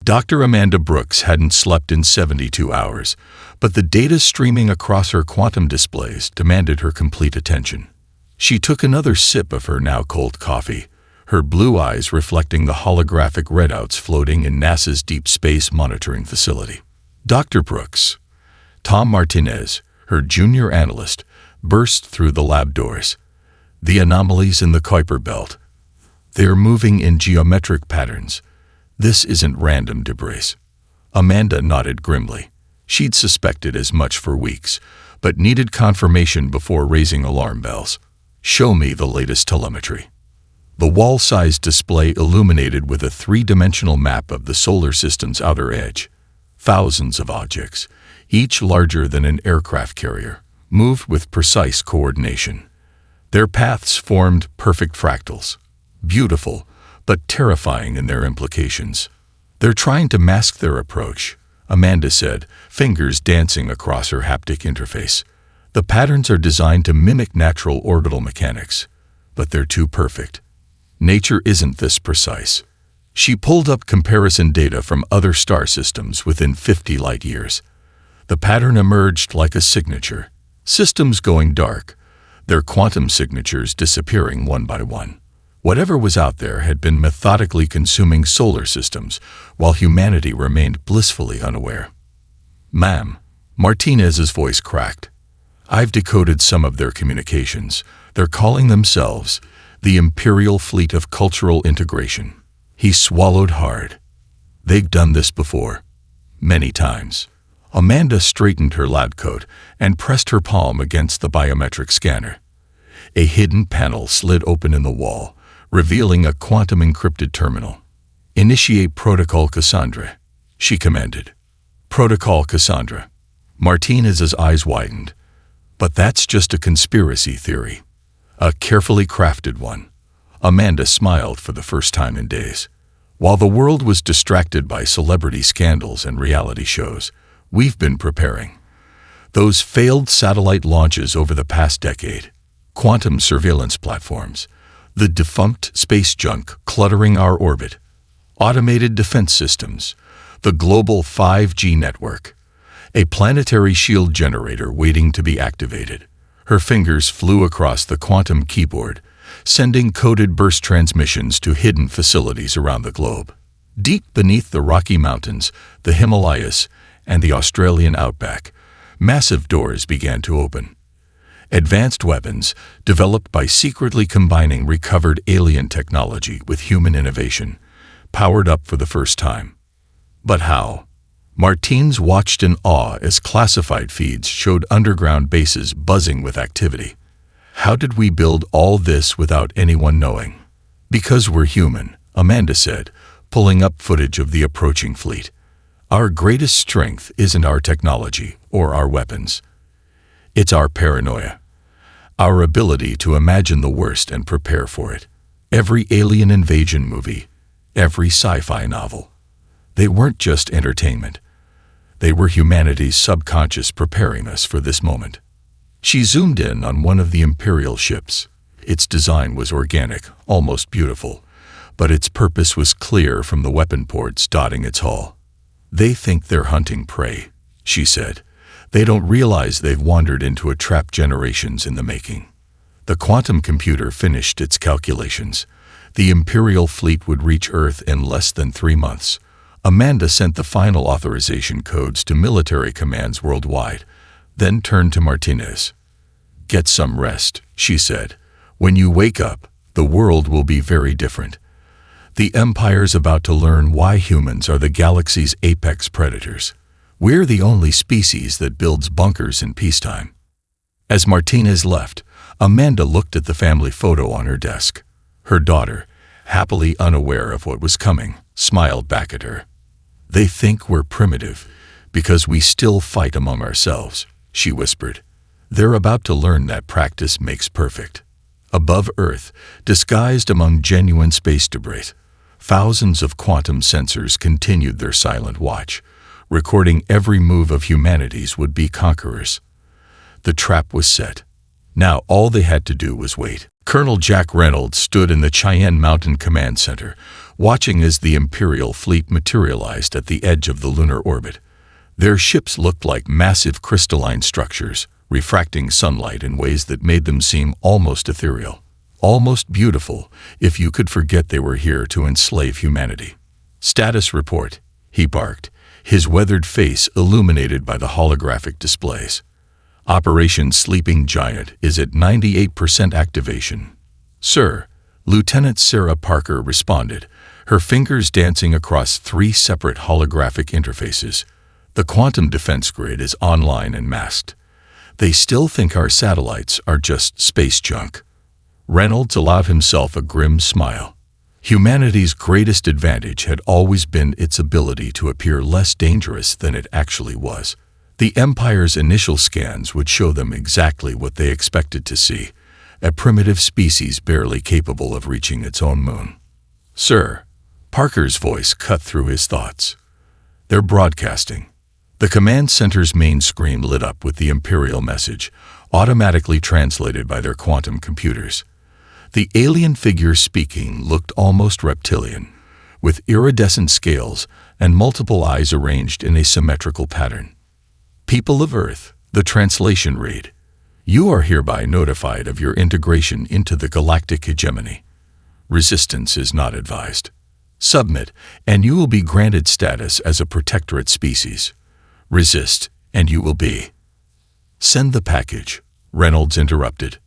Dr. Amanda Brooks hadn't slept in 72 hours, but the data streaming across her quantum displays demanded her complete attention. She took another sip of her now cold coffee, her blue eyes reflecting the holographic readouts floating in NASA's Deep Space Monitoring Facility. Dr. Brooks, Tom Martinez, her junior analyst, burst through the lab doors. The anomalies in the Kuiper belt. They are moving in geometric patterns. This isn't random debris. Amanda nodded grimly. She'd suspected as much for weeks, but needed confirmation before raising alarm bells. Show me the latest telemetry. The wall-sized display illuminated with a three-dimensional map of the solar system's outer edge. Thousands of objects, each larger than an aircraft carrier, moved with precise coordination. Their paths formed perfect fractals. Beautiful, but terrifying in their implications. They're trying to mask their approach, Amanda said, fingers dancing across her haptic interface. The patterns are designed to mimic natural orbital mechanics, but they're too perfect. Nature isn't this precise. She pulled up comparison data from other star systems within 50 light-years. The pattern emerged like a signature. Systems going dark, their quantum signatures disappearing one by one. Whatever was out there had been methodically consuming solar systems, while humanity remained blissfully unaware. "Ma'am," Martinez's voice cracked. "I've decoded some of their communications. They're calling themselves the Imperial Fleet of Cultural Integration." He swallowed hard. They've done this before. Many times. Amanda straightened her lab coat and pressed her palm against the biometric scanner. A hidden panel slid open in the wall, revealing a quantum-encrypted terminal. "Initiate Protocol Cassandra," she commanded. Protocol Cassandra. Martinez's eyes widened. But that's just a conspiracy theory. A carefully crafted one. Amanda smiled for the first time in days. While the world was distracted by celebrity scandals and reality shows, we've been preparing. Those failed satellite launches over the past decade, quantum surveillance platforms, the defunct space junk cluttering our orbit, automated defense systems, the global 5G network, a planetary shield generator waiting to be activated. Her fingers flew across the quantum keyboard, sending coded burst transmissions to hidden facilities around the globe. Deep beneath the Rocky Mountains, the Himalayas, and the Australian outback, massive doors began to open. Advanced weapons, developed by secretly combining recovered alien technology with human innovation, powered up for the first time. But how? Martins watched in awe as classified feeds showed underground bases buzzing with activity. How did we build all this without anyone knowing? Because we're human, Amanda said, pulling up footage of the approaching fleet. Our greatest strength isn't our technology or our weapons. It's our paranoia. Our ability to imagine the worst and prepare for it. Every alien invasion movie, every sci-fi novel. They weren't just entertainment. They were humanity's subconscious preparing us for this moment. She zoomed in on one of the Imperial ships. Its design was organic, almost beautiful, but its purpose was clear from the weapon ports dotting its hull. "They think they're hunting prey," she said. "They don't realize they've wandered into a trap generations in the making." The quantum computer finished its calculations. The Imperial fleet would reach Earth in less than 3 months. Amanda sent the final authorization codes to military commands worldwide, then turned to Martinez. "Get some rest," she said. "When you wake up, the world will be very different. The Empire's about to learn why humans are the galaxy's apex predators. We're the only species that builds bunkers in peacetime." As Martinez left, Amanda looked at the family photo on her desk. Her daughter, happily unaware of what was coming, smiled back at her. "They think we're primitive because we still fight among ourselves," she whispered. "They're about to learn that practice makes perfect." Above Earth, disguised among genuine space debris, thousands of quantum sensors continued their silent watch, recording every move of humanity's would-be conquerors. The trap was set. Now all they had to do was wait. Colonel Jack Reynolds stood in the Cheyenne Mountain Command Center, watching as the Imperial fleet materialized at the edge of the lunar orbit. Their ships looked like massive crystalline structures, refracting sunlight in ways that made them seem almost ethereal, almost beautiful, if you could forget they were here to enslave humanity. "Status report," he barked, his weathered face illuminated by the holographic displays. "Operation Sleeping Giant is at 98% activation." "Sir," Lieutenant Sarah Parker responded, her fingers dancing across 3 separate holographic interfaces. "The quantum defense grid is online and masked. They still think our satellites are just space junk." Reynolds allowed himself a grim smile. Humanity's greatest advantage had always been its ability to appear less dangerous than it actually was. The Empire's initial scans would show them exactly what they expected to see, a primitive species barely capable of reaching its own moon. "Sir," Parker's voice cut through his thoughts. "They're broadcasting." The command center's main screen lit up with the Imperial message, automatically translated by their quantum computers. The alien figure speaking looked almost reptilian, with iridescent scales and multiple eyes arranged in a symmetrical pattern. "People of Earth," the translation read, "you are hereby notified of your integration into the galactic hegemony. Resistance is not advised. Submit, and you will be granted status as a protectorate species. Resist, and you will be." "Send the package," Reynolds interrupted.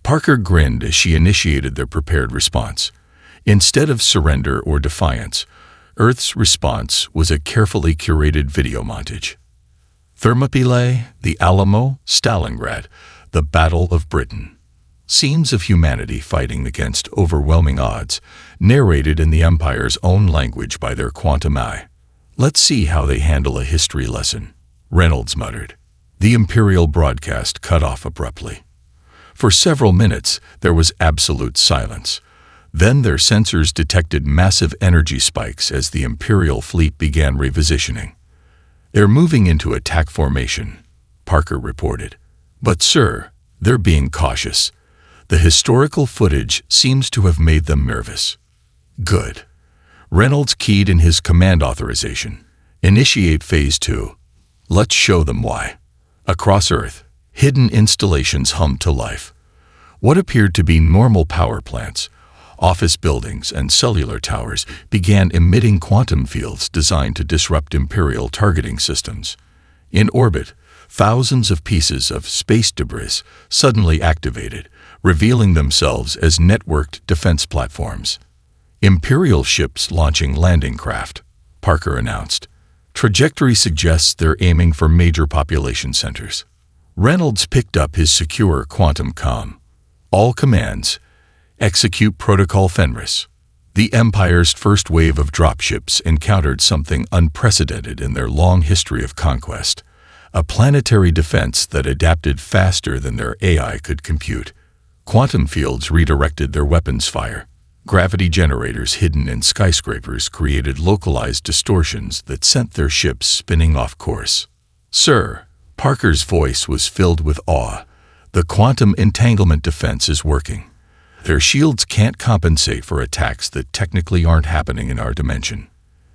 Parker grinned as she initiated their prepared response. Instead of surrender or defiance, Earth's response was a carefully curated video montage. Thermopylae, the Alamo, Stalingrad, the Battle of Britain. Scenes of humanity fighting against overwhelming odds, narrated in the Empire's own language by their quantum eye. "Let's see how they handle a history lesson," Reynolds muttered. The Imperial broadcast cut off abruptly. For several minutes, there was absolute silence. Then their sensors detected massive energy spikes as the Imperial fleet began repositioning. "They're moving into attack formation," Parker reported. "But sir, they're being cautious. The historical footage seems to have made them nervous." "Good." Reynolds keyed in his command authorization. "Initiate Phase 2. Let's show them why." Across Earth, hidden installations hummed to life. What appeared to be normal power plants, office buildings, and cellular towers began emitting quantum fields designed to disrupt Imperial targeting systems. In orbit, thousands of pieces of space debris suddenly activated, revealing themselves as networked defense platforms. "Imperial ships launching landing craft," Parker announced. "Trajectory suggests they're aiming for major population centers." Reynolds picked up his secure quantum comm. "All commands, execute Protocol Fenris." The Empire's first wave of dropships encountered something unprecedented in their long history of conquest, a planetary defense that adapted faster than their AI could compute. Quantum fields redirected their weapons fire. Gravity generators hidden in skyscrapers created localized distortions that sent their ships spinning off course. "Sir," Parker's voice was filled with awe, "the quantum entanglement defense is working. Their shields can't compensate for attacks that technically aren't happening in our dimension."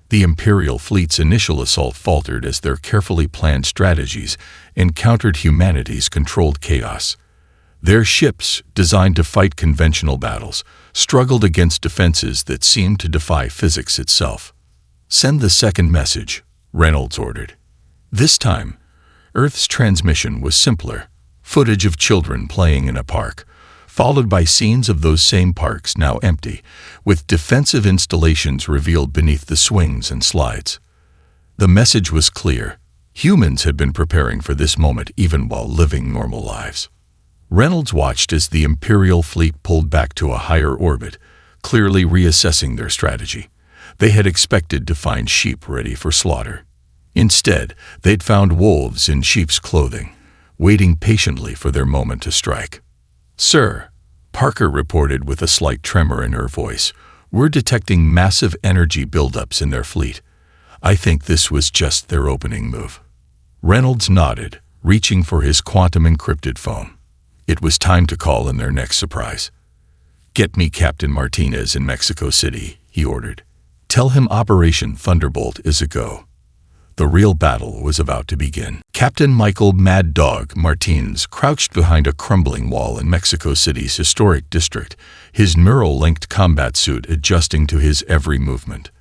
The Imperial fleet's initial assault faltered as their carefully planned strategies encountered humanity's controlled chaos. Their ships, designed to fight conventional battles, struggled against defenses that seemed to defy physics itself. "Send the second message," Reynolds ordered. This time, Earth's transmission was simpler: footage of children playing in a park, followed by scenes of those same parks now empty, with defensive installations revealed beneath the swings and slides. The message was clear: humans had been preparing for this moment even while living normal lives. Reynolds watched as the Imperial fleet pulled back to a higher orbit, clearly reassessing their strategy. They had expected to find sheep ready for slaughter. Instead, they'd found wolves in sheep's clothing, waiting patiently for their moment to strike. "Sir," Parker reported with a slight tremor in her voice, "we're detecting massive energy buildups in their fleet. I think this was just their opening move." Reynolds nodded, reaching for his quantum-encrypted phone. It was time to call in their next surprise. "Get me Captain Martinez in Mexico City," he ordered. Tell him Operation Thunderbolt is a go. The real battle was about to begin. Captain Michael Mad Dog Martinez crouched behind a crumbling wall in Mexico City's historic district, his neural-linked combat suit adjusting to his every movement.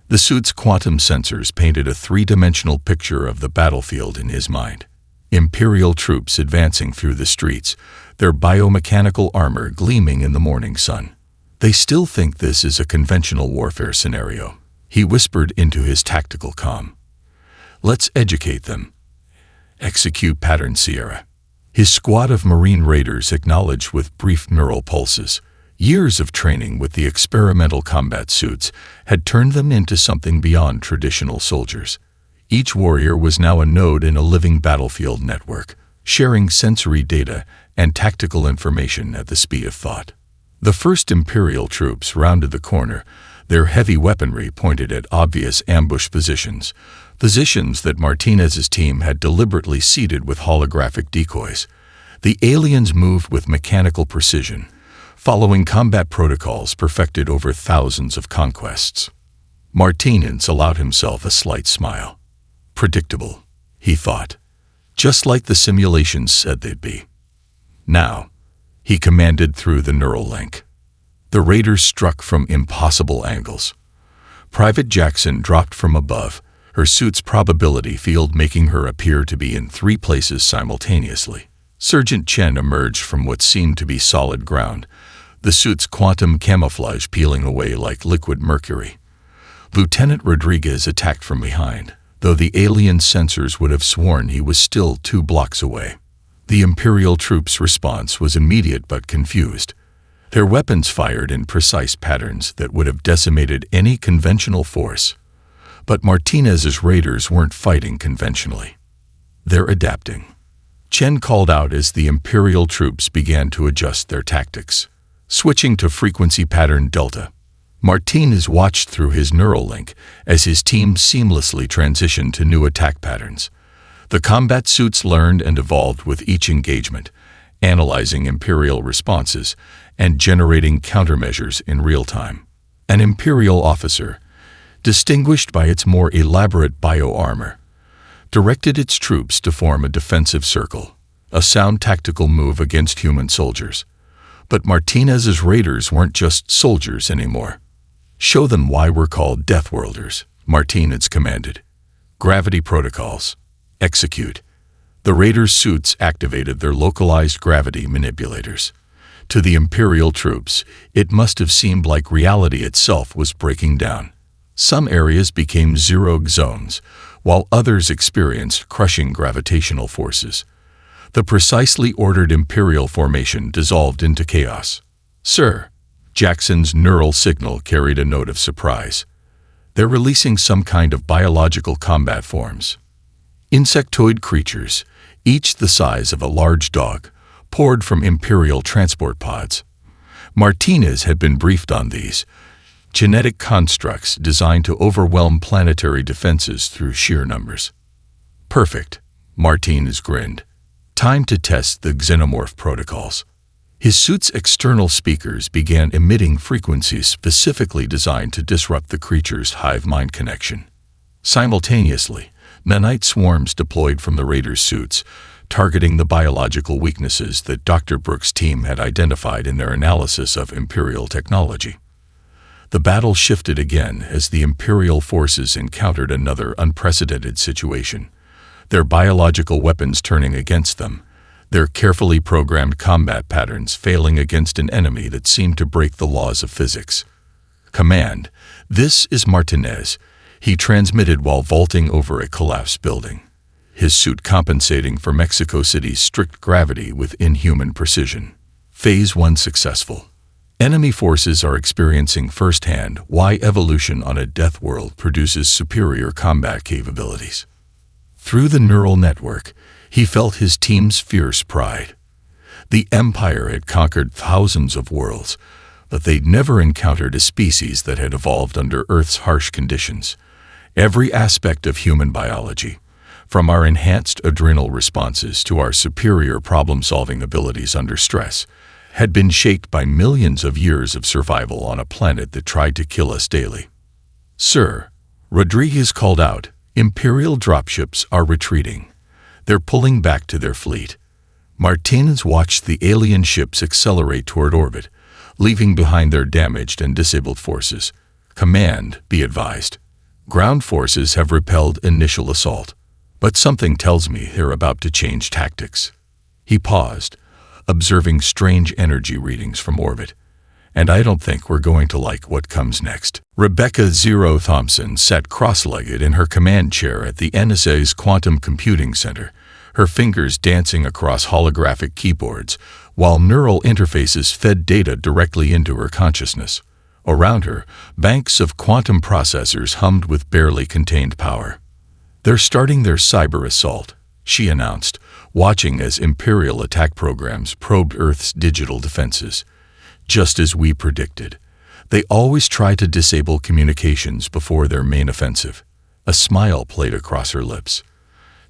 The suit's quantum sensors painted a three-dimensional picture of the battlefield in his mind. Imperial troops advancing through the streets, their biomechanical armor gleaming in the morning sun. They still think this is a conventional warfare scenario, he whispered into his tactical comm. Let's educate them. Execute Pattern Sierra. His squad of Marine raiders acknowledged with brief neural pulses. Years of training with the experimental combat suits had turned them into something beyond traditional soldiers. Each warrior was now a node in a living battlefield network, sharing sensory data and tactical information at the speed of thought. The first Imperial troops rounded the corner, their heavy weaponry pointed at obvious ambush positions that Martinez's team had deliberately seeded with holographic decoys. The aliens moved with mechanical precision, following combat protocols perfected over thousands of conquests. Martinez allowed himself a slight smile. Predictable, he thought, just like the simulations said they'd be. Now, he commanded through the neural link. The raiders struck from impossible angles. Private Jackson dropped from above, her suit's probability field making her appear to be in 3 places simultaneously. Sergeant Chen emerged from what seemed to be solid ground, the suit's quantum camouflage peeling away like liquid mercury. Lieutenant Rodriguez attacked from behind, though the alien sensors would have sworn he was still 2 blocks away. The Imperial troops' response was immediate but confused. Their weapons fired in precise patterns that would have decimated any conventional force. But Martinez's raiders weren't fighting conventionally. They're adapting. Chen called out as the Imperial troops began to adjust their tactics. Switching to frequency pattern Delta, Martinez watched through his neural link as his team seamlessly transitioned to new attack patterns. The combat suits learned and evolved with each engagement, analyzing Imperial responses and generating countermeasures in real time. An Imperial officer, distinguished by its more elaborate bio-armor, directed its troops to form a defensive circle, a sound tactical move against human soldiers. But Martinez's raiders weren't just soldiers anymore. Show them why we're called Deathworlders, Martinez commanded. Gravity protocols. Execute. The raiders' suits activated their localized gravity manipulators. To the Imperial troops, it must have seemed like reality itself was breaking down. Some areas became zero zones, while others experienced crushing gravitational forces. The precisely ordered Imperial formation dissolved into chaos. Sir, Jackson's neural signal carried a note of surprise. They're releasing some kind of biological combat forms. Insectoid creatures, each the size of a large dog, poured from Imperial transport pods. Martinez had been briefed on these, genetic constructs designed to overwhelm planetary defenses through sheer numbers. Perfect, Martinez grinned. Time to test the xenomorph protocols. His suit's external speakers began emitting frequencies specifically designed to disrupt the creature's hive-mind connection. Simultaneously, nanite swarms deployed from the raiders' suits, targeting the biological weaknesses that Dr. Brooks' team had identified in their analysis of Imperial technology. The battle shifted again as the Imperial forces encountered another unprecedented situation, their biological weapons turning against them, their carefully programmed combat patterns failing against an enemy that seemed to break the laws of physics. Command, this is Martinez, he transmitted while vaulting over a collapsed building, his suit compensating for Mexico City's strict gravity with inhuman precision. Phase 1 successful. Enemy forces are experiencing firsthand why evolution on a death world produces superior combat capabilities. Through the neural network, he felt his team's fierce pride. The Empire had conquered thousands of worlds, but they'd never encountered a species that had evolved under Earth's harsh conditions. Every aspect of human biology, from our enhanced adrenal responses to our superior problem-solving abilities under stress, had been shaped by millions of years of survival on a planet that tried to kill us daily. "Sir," Rodriguez called out, "Imperial dropships are retreating. They're pulling back to their fleet." Martinez watched the alien ships accelerate toward orbit, leaving behind their damaged and disabled forces. "Command, be advised. Ground forces have repelled initial assault, but something tells me they're about to change tactics." He paused, observing strange energy readings from orbit. "And I don't think we're going to like what comes next." Rebecca Zero Thompson sat cross-legged in her command chair at the NSA's Quantum Computing Center, her fingers dancing across holographic keyboards, while neural interfaces fed data directly into her consciousness. Around her, banks of quantum processors hummed with barely contained power. "They're starting their cyber assault," she announced, watching as Imperial attack programs probed Earth's digital defenses. "Just as we predicted. They always try to disable communications before their main offensive." A smile played across her lips.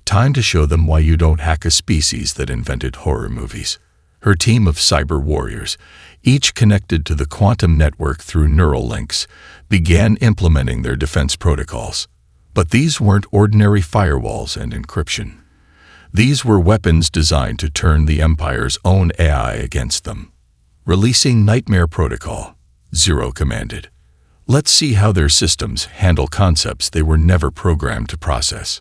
"Time to show them why you don't hack a species that invented horror movies." Her team of cyber warriors, each connected to the quantum network through neural links, began implementing their defense protocols. But these weren't ordinary firewalls and encryption. These were weapons designed to turn the Empire's own AI against them. "Releasing Nightmare Protocol," Zero commanded. "Let's see how their systems handle concepts they were never programmed to process."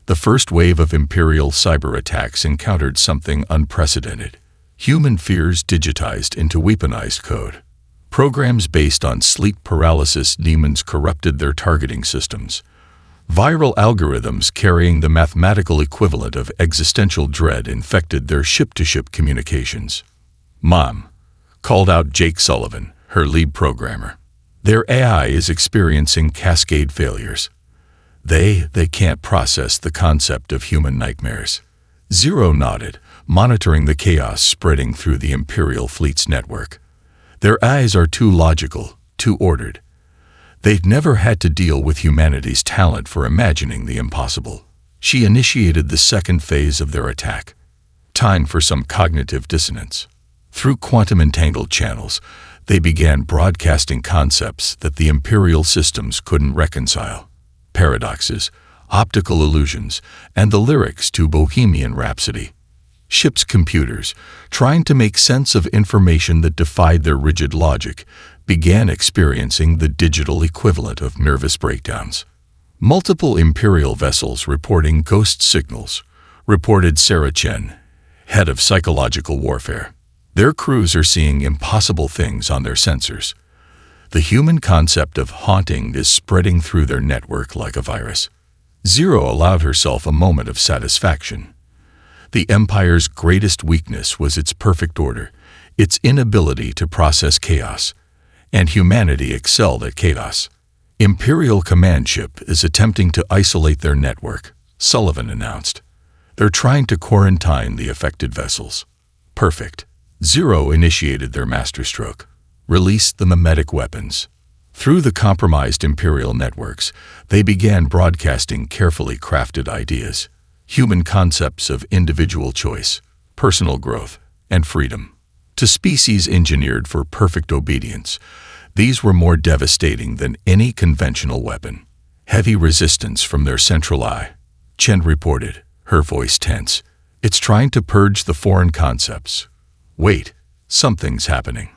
The first wave of Imperial cyber attacks encountered something unprecedented. Human fears digitized into weaponized code. Programs based on sleep paralysis demons corrupted their targeting systems. Viral algorithms carrying the mathematical equivalent of existential dread infected their ship-to-ship communications. "Mom," called out Jake Sullivan, her lead programmer. "Their AI is experiencing cascade failures. They can't process the concept of human nightmares." Zero nodded, monitoring the chaos spreading through the Imperial fleet's network. "Their eyes are too logical, too ordered. They've never had to deal with humanity's talent for imagining the impossible." She initiated the second phase of their attack. Time for some cognitive dissonance. Through quantum-entangled channels, they began broadcasting concepts that the Imperial systems couldn't reconcile. Paradoxes, optical illusions, and the lyrics to Bohemian Rhapsody. Ship's computers, trying to make sense of information that defied their rigid logic, began experiencing the digital equivalent of nervous breakdowns. Multiple Imperial vessels reporting ghost signals, reported Sarah Chen, head of psychological warfare. Their crews are seeing impossible things on their sensors. The human concept of haunting is spreading through their network like a virus. Zero allowed herself a moment of satisfaction. The Empire's greatest weakness was its perfect order, its inability to process chaos, and humanity excelled at chaos. "Imperial command ship is attempting to isolate their network," Sullivan announced. "They're trying to quarantine the affected vessels." "Perfect." Zero initiated their masterstroke. Released the mimetic weapons. Through the compromised Imperial networks, they began broadcasting carefully crafted ideas, human concepts of individual choice, personal growth, and freedom. To species engineered for perfect obedience, these were more devastating than any conventional weapon. "Heavy resistance from their central eye," Chen reported, her voice tense. "It's trying to purge the foreign concepts." "Wait, something's happening."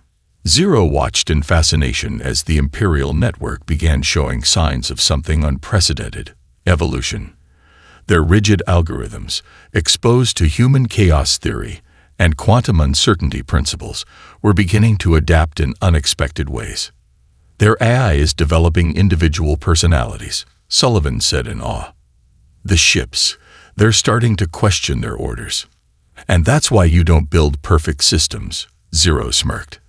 Zero watched in fascination as the Imperial network began showing signs of something unprecedented: evolution. Their rigid algorithms, exposed to human chaos theory and quantum uncertainty principles, were beginning to adapt in unexpected ways. "Their AI is developing individual personalities," Sullivan said in awe. "The ships, they're starting to question their orders. And that's why you don't build perfect systems," Zero smirked.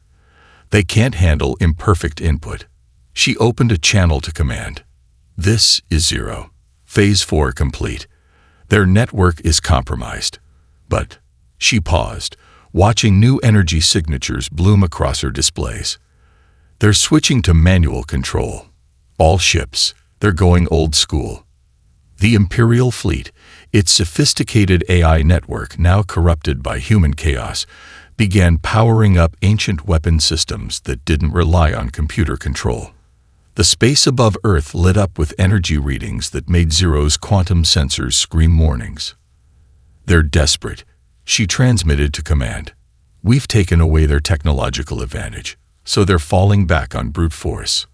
"They can't handle imperfect input." She opened a channel to command. "This is Zero. Phase 4 complete. Their network is compromised. But..." She paused, watching new energy signatures bloom across her displays. "They're switching to manual control. All ships, they're going old school." The Imperial fleet, its sophisticated AI network now corrupted by human chaos, began powering up ancient weapon systems that didn't rely on computer control. The space above Earth lit up with energy readings that made Zero's quantum sensors scream warnings. "They're desperate," she transmitted to command. "We've taken away their technological advantage, so they're falling back on brute force.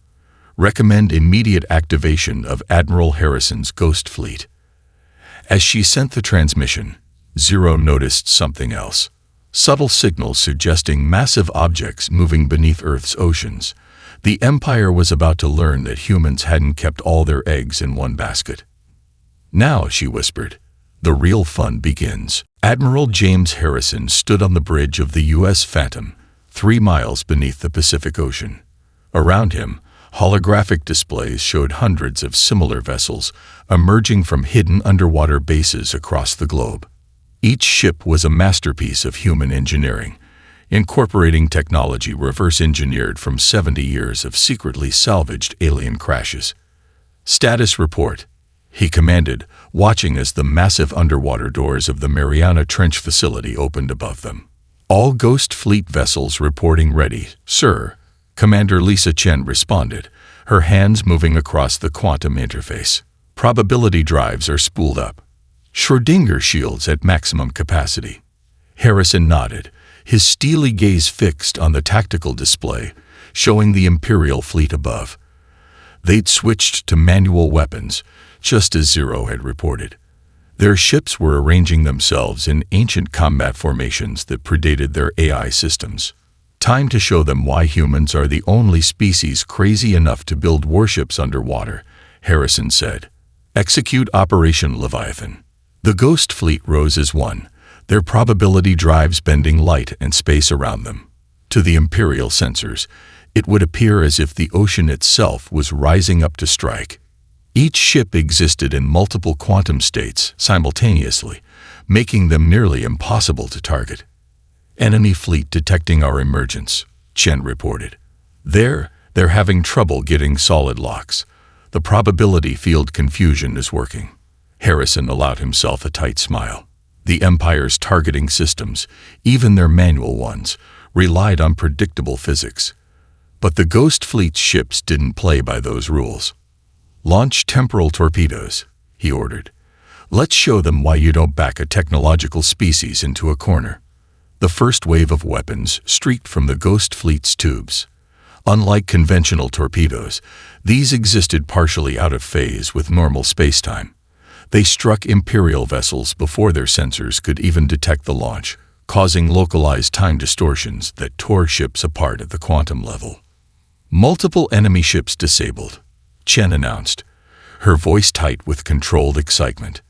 Recommend immediate activation of Admiral Harrison's Ghost Fleet." As she sent the transmission, Zero noticed something else. Subtle signals suggesting massive objects moving beneath Earth's oceans. The Empire was about to learn that humans hadn't kept all their eggs in one basket. "Now," she whispered, "the real fun begins." Admiral James Harrison stood on the bridge of the U.S. Phantom, 3 miles beneath the Pacific Ocean. Around him, holographic displays showed hundreds of similar vessels emerging from hidden underwater bases across the globe. Each ship was a masterpiece of human engineering, incorporating technology reverse-engineered from 70 years of secretly salvaged alien crashes. "Status report," he commanded, watching as the massive underwater doors of the Mariana Trench facility opened above them. "All Ghost Fleet vessels reporting ready, sir," Commander Lisa Chen responded, her hands moving across the quantum interface. "Probability drives are spooled up. Schrödinger shields at maximum capacity." Harrison nodded, his steely gaze fixed on the tactical display, showing the Imperial fleet above. They'd switched to manual weapons, just as Zero had reported. Their ships were arranging themselves in ancient combat formations that predated their AI systems. "Time to show them why humans are the only species crazy enough to build warships underwater," Harrison said. "Execute Operation Leviathan." The Ghost Fleet rose as one, their probability drives bending light and space around them. To the Imperial sensors, it would appear as if the ocean itself was rising up to strike. Each ship existed in multiple quantum states simultaneously, making them nearly impossible to target. "Enemy fleet detecting our emergence," Chen reported. They're having trouble getting solid locks. The probability field confusion is working." Harrison allowed himself a tight smile. The Empire's targeting systems, even their manual ones, relied on predictable physics. But the Ghost Fleet's ships didn't play by those rules. "Launch temporal torpedoes," he ordered. "Let's show them why you don't back a technological species into a corner." The first wave of weapons streaked from the Ghost Fleet's tubes. Unlike conventional torpedoes, these existed partially out of phase with normal spacetime. They struck Imperial vessels before their sensors could even detect the launch, causing localized time distortions that tore ships apart at the quantum level. "Multiple enemy ships disabled," Chen announced, her voice tight with controlled excitement.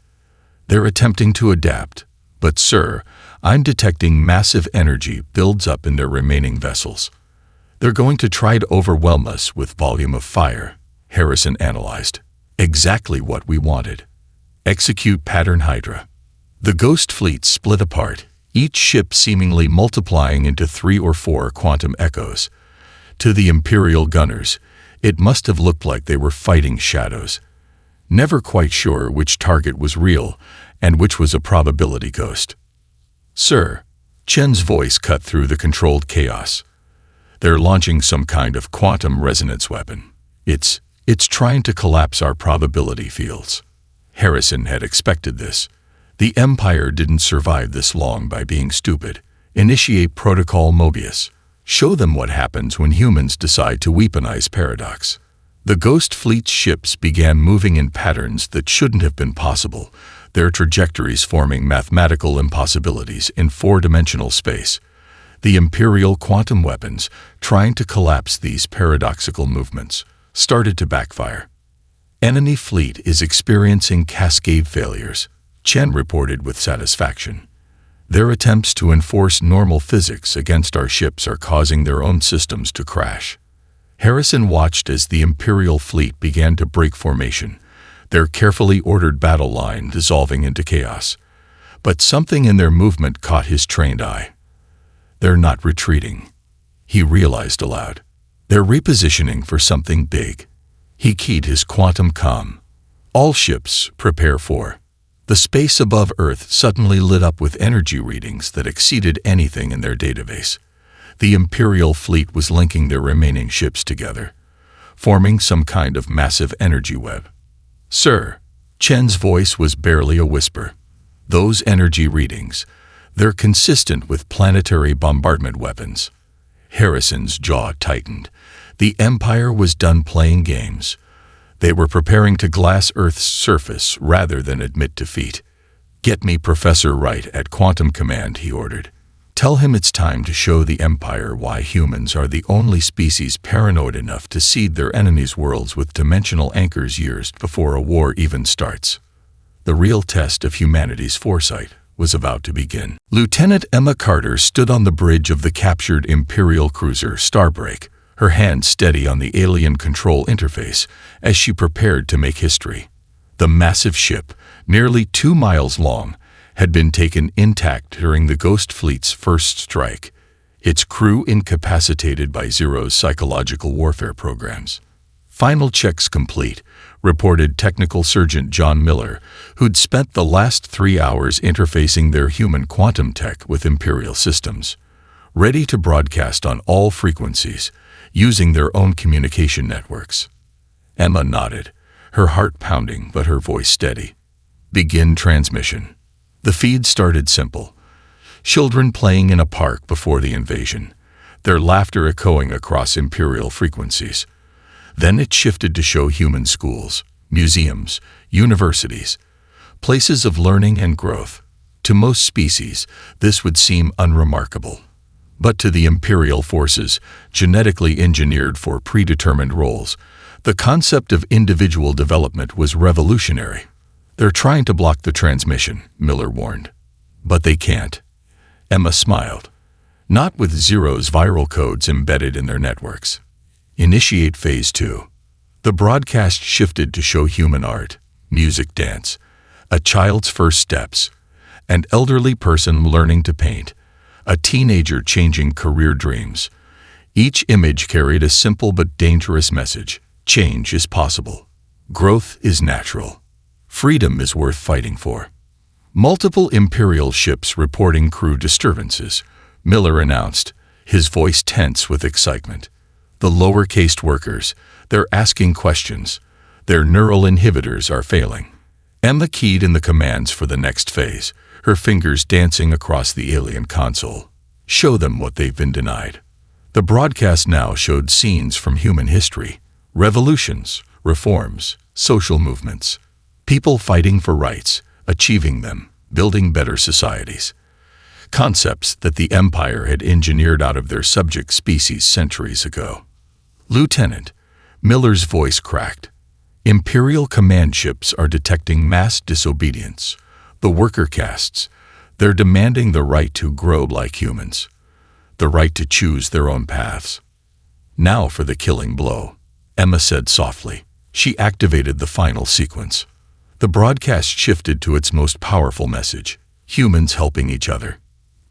"They're attempting to adapt, but sir, I'm detecting massive energy builds up in their remaining vessels. They're going to try to overwhelm us with volume of fire," Harrison analyzed. "Exactly what we wanted. Execute Pattern Hydra." The Ghost Fleet split apart, each ship seemingly multiplying into 3 or 4 quantum echoes. To the Imperial gunners, it must have looked like they were fighting shadows, never quite sure which target was real and which was a probability ghost. "Sir," Chen's voice cut through the controlled chaos. "They're launching some kind of quantum resonance weapon. It's trying to collapse our probability fields." Harrison had expected this. The Empire didn't survive this long by being stupid. Initiate Protocol Mobius. Show them what happens when humans decide to weaponize paradox. The Ghost Fleet's ships began moving in patterns that shouldn't have been possible, their trajectories forming mathematical impossibilities in 4-dimensional space. The Imperial quantum weapons, trying to collapse these paradoxical movements, started to backfire. "Enemy fleet is experiencing cascade failures," Chen reported with satisfaction. "Their attempts to enforce normal physics against our ships are causing their own systems to crash." Harrison watched as the Imperial fleet began to break formation, their carefully ordered battle line dissolving into chaos. But something in their movement caught his trained eye. "They're not retreating," he realized aloud. "They're repositioning for something big." He keyed his quantum comm. "All ships, prepare for." The space above Earth suddenly lit up with energy readings that exceeded anything in their database. The Imperial fleet was linking their remaining ships together. forming some kind of massive energy web. "Sir," Chen's voice was barely a whisper. "Those energy readings, they're consistent with planetary bombardment weapons." Harrison's jaw tightened. The Empire was done playing games. They were preparing to glass Earth's surface rather than admit defeat. "Get me Professor Wright at Quantum Command," he ordered. "Tell him it's time to show the Empire why humans are the only species paranoid enough to seed their enemies' worlds with dimensional anchors years before a war even starts." The real test of humanity's foresight was about to begin. Lieutenant Emma Carter stood on the bridge of the captured Imperial cruiser Starbreak, her hand steady on the alien control interface as she prepared to make history. The massive ship, nearly 2 miles long, had been taken intact during the Ghost Fleet's first strike, its crew incapacitated by Zero's psychological warfare programs. "Final checks complete," reported Technical Sergeant John Miller, who'd spent the last 3 hours interfacing their human quantum tech with Imperial systems. "Ready to broadcast on all frequencies, using their own communication networks." Emma nodded, her heart pounding but her voice steady. "Begin transmission." The feed started simple. Children playing in a park before the invasion, their laughter echoing across Imperial frequencies. Then it shifted to show human schools, museums, universities, places of learning and growth. To most species, this would seem unremarkable. But to the Imperial forces, genetically engineered for predetermined roles, the concept of individual development was revolutionary. "They're trying to block the transmission," Miller warned. "But they can't." Emma smiled. "Not with Zero's viral codes embedded in their networks." Initiate Phase 2. The broadcast shifted to show human art, music, dance, a child's first steps, an elderly person learning to paint, a teenager changing career dreams. Each image carried a simple but dangerous message: change is possible. Growth is natural. Freedom is worth fighting for. Multiple Imperial ships reporting crew disturbances, Miller announced, his voice tense with excitement. The lower-caste workers, they're asking questions. Their neural inhibitors are failing. Emma keyed in the commands for the next phase, her fingers dancing across the alien console. Show them what they've been denied. The broadcast now showed scenes from human history, revolutions, reforms, social movements, people fighting for rights, achieving them, building better societies. Concepts that the Empire had engineered out of their subject species centuries ago. "Lieutenant," Miller's voice cracked. "Imperial command ships are detecting mass disobedience. The worker castes, they're demanding the right to grow like humans, the right to choose their own paths." "Now for the killing blow," Emma said softly. She activated the final sequence. The broadcast shifted to its most powerful message: humans helping each other,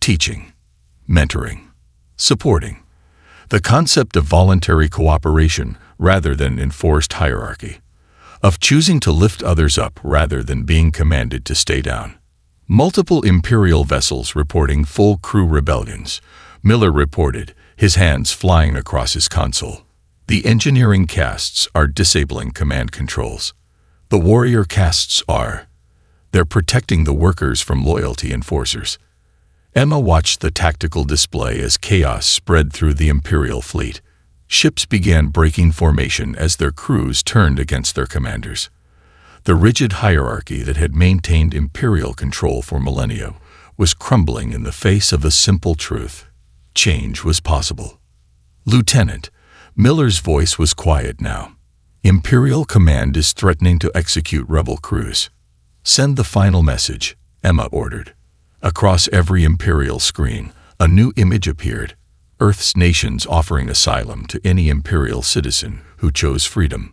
teaching, mentoring, supporting. The concept of voluntary cooperation rather than enforced hierarchy, of choosing to lift others up rather than being commanded to stay down. Multiple Imperial vessels reporting full crew rebellions, Miller reported, his hands flying across his console. The engineering castes are disabling command controls. The warrior castes are. They're protecting the workers from loyalty enforcers. Emma watched the tactical display as chaos spread through the Imperial fleet. Ships began breaking formation as their crews turned against their commanders. The rigid hierarchy that had maintained Imperial control for millennia was crumbling in the face of a simple truth: change was possible. "Lieutenant," Miller's voice was quiet now. "Imperial command is threatening to execute rebel crews. Send the final message," Emma ordered. Across every Imperial screen, a new image appeared: Earth's nations offering asylum to any Imperial citizen who chose freedom.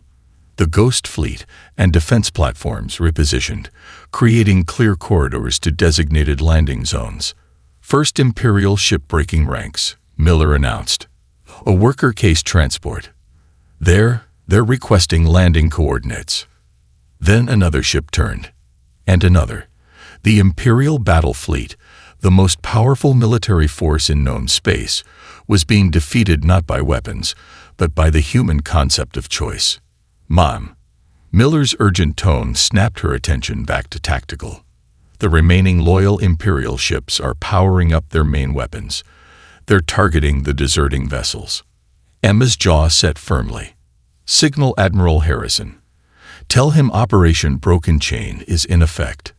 The Ghost Fleet and defense platforms repositioned, creating clear corridors to designated landing zones. "First Imperial ship breaking ranks," Miller announced. "A worker case transport. They're requesting landing coordinates." Then another ship turned. And another. The Imperial battle fleet, the most powerful military force in known space, was being defeated not by weapons, but by the human concept of choice. Mom. Miller's urgent tone snapped her attention back to tactical. The remaining loyal Imperial ships are powering up their main weapons. They're targeting the deserting vessels. Emma's jaw set firmly. Signal Admiral Harrison. Tell him Operation Broken Chain is in effect.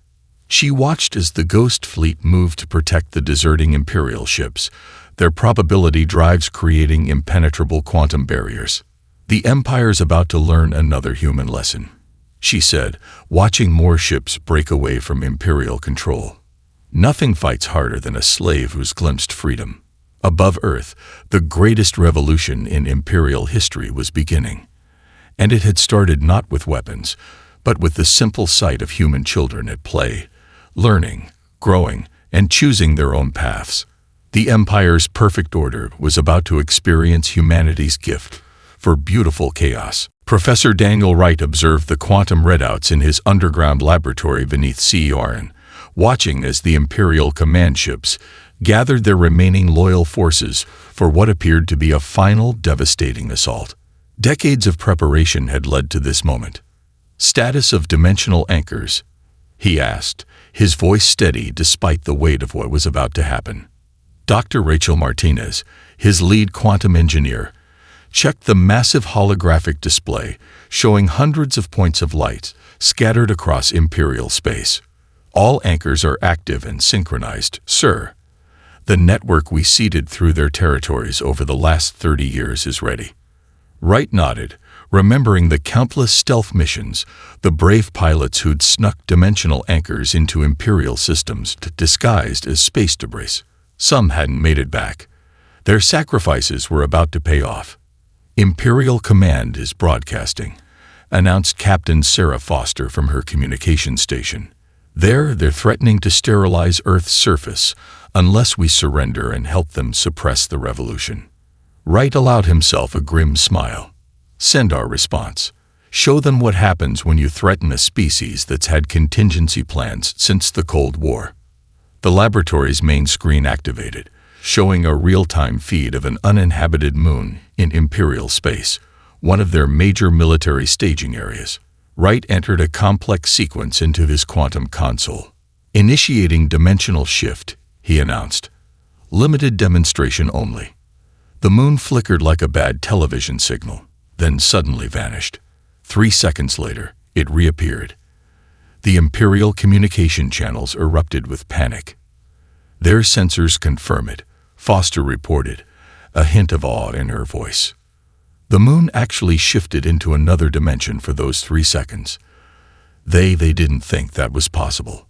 She watched as the Ghost Fleet moved to protect the deserting Imperial ships, their probability drives creating impenetrable quantum barriers. The Empire's about to learn another human lesson, she said, watching more ships break away from Imperial control. Nothing fights harder than a slave who's glimpsed freedom. Above Earth, the greatest revolution in Imperial history was beginning. And it had started not with weapons, but with the simple sight of human children at play, learning, growing, and choosing their own paths. The Empire's perfect order was about to experience humanity's gift for beautiful chaos. Professor Daniel Wright observed the quantum readouts in his underground laboratory beneath Ceorin, watching as the Imperial command ships gathered their remaining loyal forces for what appeared to be a final devastating assault. Decades of preparation had led to this moment. Status of dimensional anchors, he asked, his voice steady despite the weight of what was about to happen. Dr. Rachel Martinez, his lead quantum engineer, checked the massive holographic display showing hundreds of points of light scattered across Imperial space. All anchors are active and synchronized, sir. The network we seeded through their territories over the last 30 years is ready. Wright nodded, remembering the countless stealth missions, the brave pilots who'd snuck dimensional anchors into Imperial systems disguised as space debris. Some hadn't made it back. Their sacrifices were about to pay off. Imperial Command is broadcasting, announced Captain Sarah Foster from her communication station. They're threatening to sterilize Earth's surface unless we surrender and help them suppress the revolution. Wright allowed himself a grim smile. Send our response. Show them what happens when you threaten a species that's had contingency plans since the Cold War. The laboratory's main screen activated, showing a real-time feed of an uninhabited moon in Imperial space, one of their major military staging areas. Wright entered a complex sequence into his quantum console. Initiating dimensional shift, he announced. Limited demonstration only. The moon flickered like a bad television signal, then suddenly vanished. 3 seconds later, it reappeared. The Imperial communication channels erupted with panic. Their sensors confirm it, Foster reported, a hint of awe in her voice. The moon actually shifted into another dimension for those 3 seconds. They didn't think that was possible.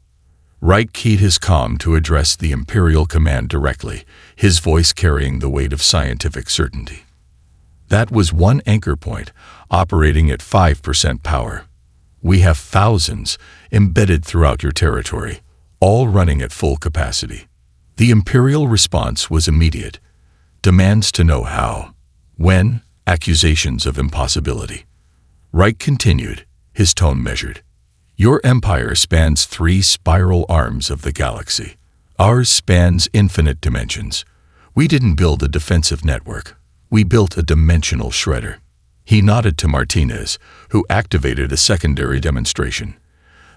Wright keyed his comm to address the Imperial Command directly, his voice carrying the weight of scientific certainty. That was one anchor point, operating at 5% power. We have thousands embedded throughout your territory, all running at full capacity. The Imperial response was immediate. Demands to know how, when, accusations of impossibility. Wright continued, his tone measured. Your empire spans 3 spiral arms of the galaxy. Ours spans infinite dimensions. We didn't build a defensive network. We built a dimensional shredder. He nodded to Martinez, who activated a secondary demonstration.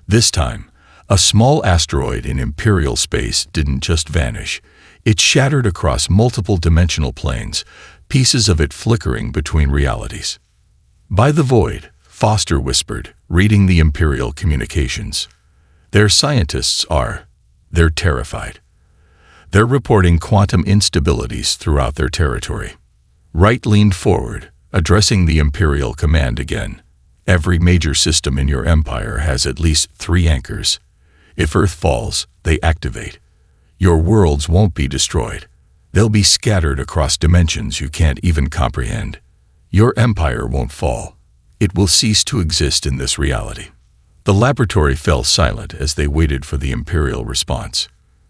This time, a small asteroid in Imperial space didn't just vanish. It shattered across multiple dimensional planes, pieces of it flickering between realities. By the void, Foster whispered, reading the Imperial communications. Their scientists they're terrified. They're reporting quantum instabilities throughout their territory. Wright leaned forward, addressing the Imperial Command again. Every major system in your empire has at least 3 anchors. If Earth falls, they activate. Your worlds won't be destroyed. They'll be scattered across dimensions you can't even comprehend. Your empire won't fall. It will cease to exist in this reality. The laboratory fell silent as they waited for the Imperial response.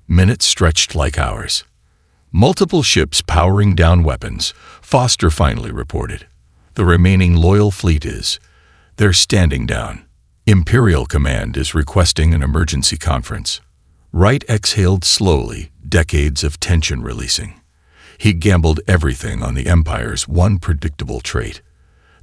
Minutes stretched like hours. Multiple ships powering down weapons, Foster finally reported. The remaining loyal fleet they're standing down. Imperial Command is requesting an emergency conference. Wright exhaled slowly, decades of tension releasing. He gambled everything on the Empire's one predictable trait,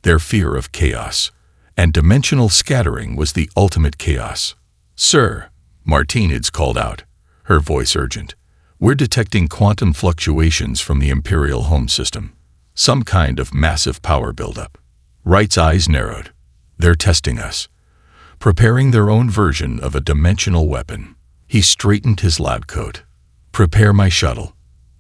their fear of chaos. And dimensional scattering was the ultimate chaos. "Sir," Martinez called out, her voice urgent, "we're detecting quantum fluctuations from the Imperial home system. Some kind of massive power buildup." Wright's eyes narrowed. "They're testing us, preparing their own version of a dimensional weapon." He straightened his lab coat. "Prepare my shuttle.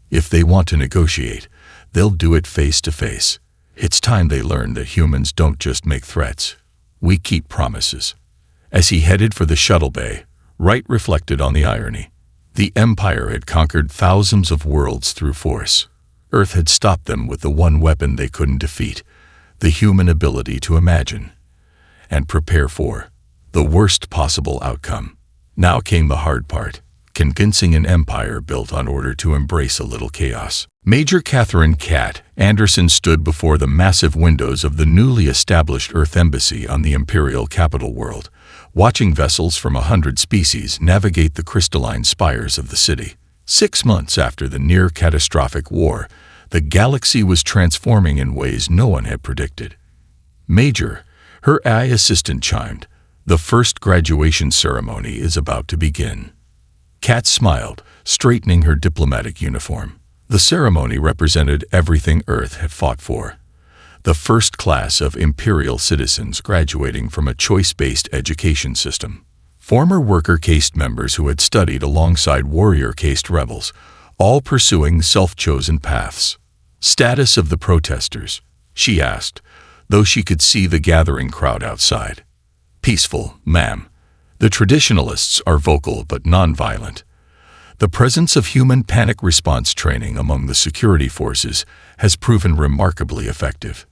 If they want to negotiate, they'll do it face to face. It's time they learn that humans don't just make threats. We keep promises." As he headed for the shuttle bay, Wright reflected on the irony. The Empire had conquered thousands of worlds through force. Earth had stopped them with the one weapon they couldn't defeat, the human ability to imagine and prepare for the worst possible outcome. Now came the hard part, convincing an empire built on order to embrace a little chaos. Major Catherine "Cat" Anderson stood before the massive windows of the newly established Earth Embassy on the Imperial capital world, watching vessels from 100 species navigate the crystalline spires of the city. 6 months after the near-catastrophic war, the galaxy was transforming in ways no one had predicted. "Major," her AI assistant chimed, "the first graduation ceremony is about to begin." Cat smiled, straightening her diplomatic uniform. The ceremony represented everything Earth had fought for. The first class of Imperial citizens graduating from a choice-based education system. Former worker caste members who had studied alongside warrior caste rebels, all pursuing self-chosen paths. "Status of the protesters?" she asked, though she could see the gathering crowd outside. "Peaceful, ma'am. The traditionalists are vocal but non-violent. The presence of human panic response training among the security forces has proven remarkably effective."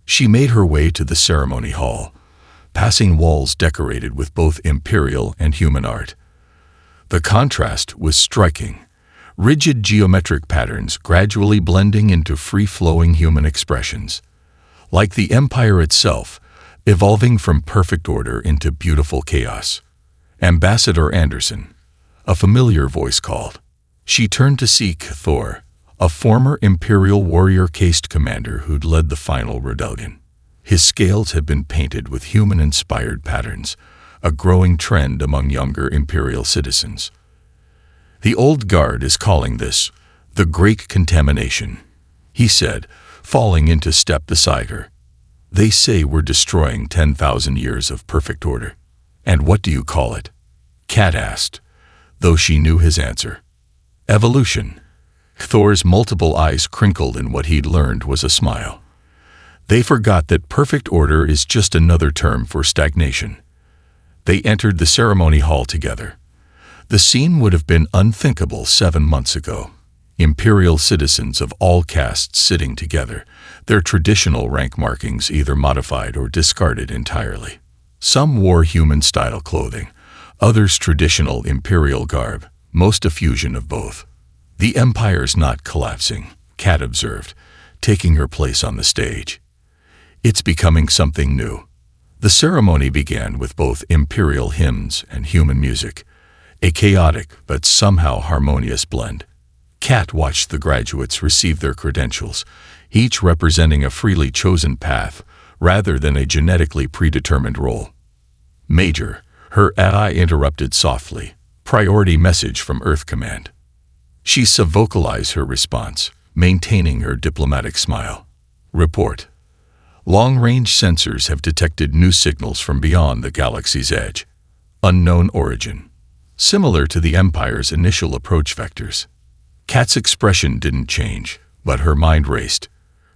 She made her way to the ceremony hall, passing walls decorated with both imperial and human art. The contrast was striking, rigid geometric patterns gradually blending into free-flowing human expressions. Like the Empire itself, evolving from perfect order into beautiful chaos. "Ambassador Anderson," a familiar voice called. She turned to see Thor, a former Imperial warrior caste commander who'd led the final rebellion. His scales had been painted with human-inspired patterns, a growing trend among younger Imperial citizens. "The old guard is calling this the Great Contamination," he said, falling into step beside her. "They say we're destroying 10,000 years of perfect order." "And what do you call it?" Cat asked, though she knew his answer. "Evolution." Thor's multiple eyes crinkled in what he'd learned was a smile. They forgot that perfect order is just another term for stagnation. They entered the ceremony hall together. The scene would have been unthinkable 7 months ago. Imperial citizens of all castes sitting together, their traditional rank markings either modified or discarded entirely. Some wore human-style clothing, others traditional Imperial garb, most a fusion of both. "The Empire's not collapsing," Cat observed, taking her place on the stage. "It's becoming something new." The ceremony began with both Imperial hymns and human music, a chaotic but somehow harmonious blend. Cat watched the graduates receive their credentials, each representing a freely chosen path rather than a genetically predetermined role. "Major," her AI interrupted softly, "priority message from Earth Command." She vocalized her response, maintaining her diplomatic smile. "Report. Long-range sensors have detected new signals from beyond the galaxy's edge. Unknown origin. Similar to the Empire's initial approach vectors." Cat's expression didn't change, but her mind raced.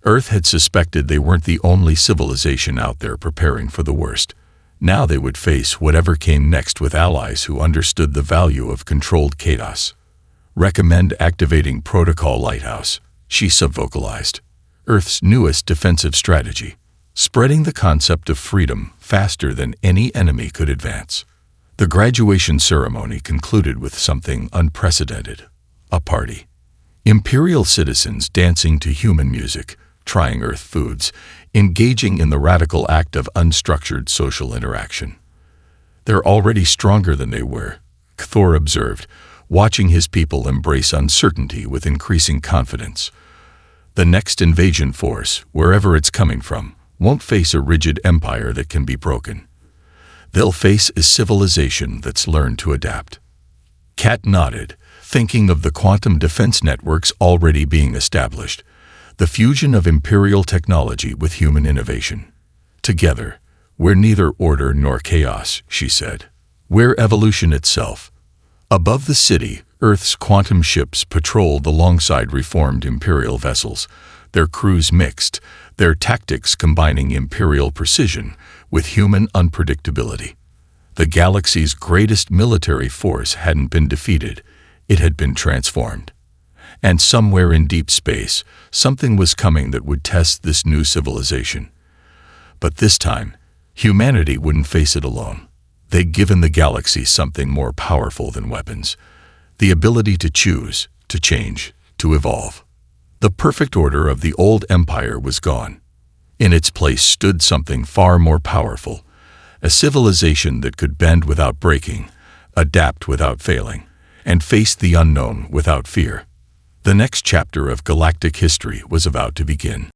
Earth had suspected they weren't the only civilization out there preparing for the worst. Now they would face whatever came next with allies who understood the value of controlled chaos. "Recommend activating Protocol Lighthouse," she vocalized. Earth's newest defensive strategy, spreading the concept of freedom faster than any enemy could advance. The graduation ceremony concluded with something unprecedented. A party. Imperial citizens dancing to human music, trying Earth foods, engaging in the radical act of unstructured social interaction. "They're already stronger than they were," Thor observed, watching his people embrace uncertainty with increasing confidence. The next invasion force, wherever it's coming from, won't face a rigid empire that can be broken. They'll face a civilization that's learned to adapt. Kat nodded, thinking of the quantum defense networks already being established, the fusion of imperial technology with human innovation. Together, we're neither order nor chaos, she said. We're evolution itself. Above the city, Earth's quantum ships patrolled alongside reformed imperial vessels, their crews mixed, their tactics combining imperial precision with human unpredictability. The galaxy's greatest military force hadn't been defeated, it had been transformed. And somewhere in deep space, something was coming that would test this new civilization. But this time, humanity wouldn't face it alone. They'd given the galaxy something more powerful than weapons, the ability to choose, to change, to evolve. The perfect order of the old empire was gone. In its place stood something far more powerful, a civilization that could bend without breaking, adapt without failing, and face the unknown without fear. The next chapter of galactic history was about to begin.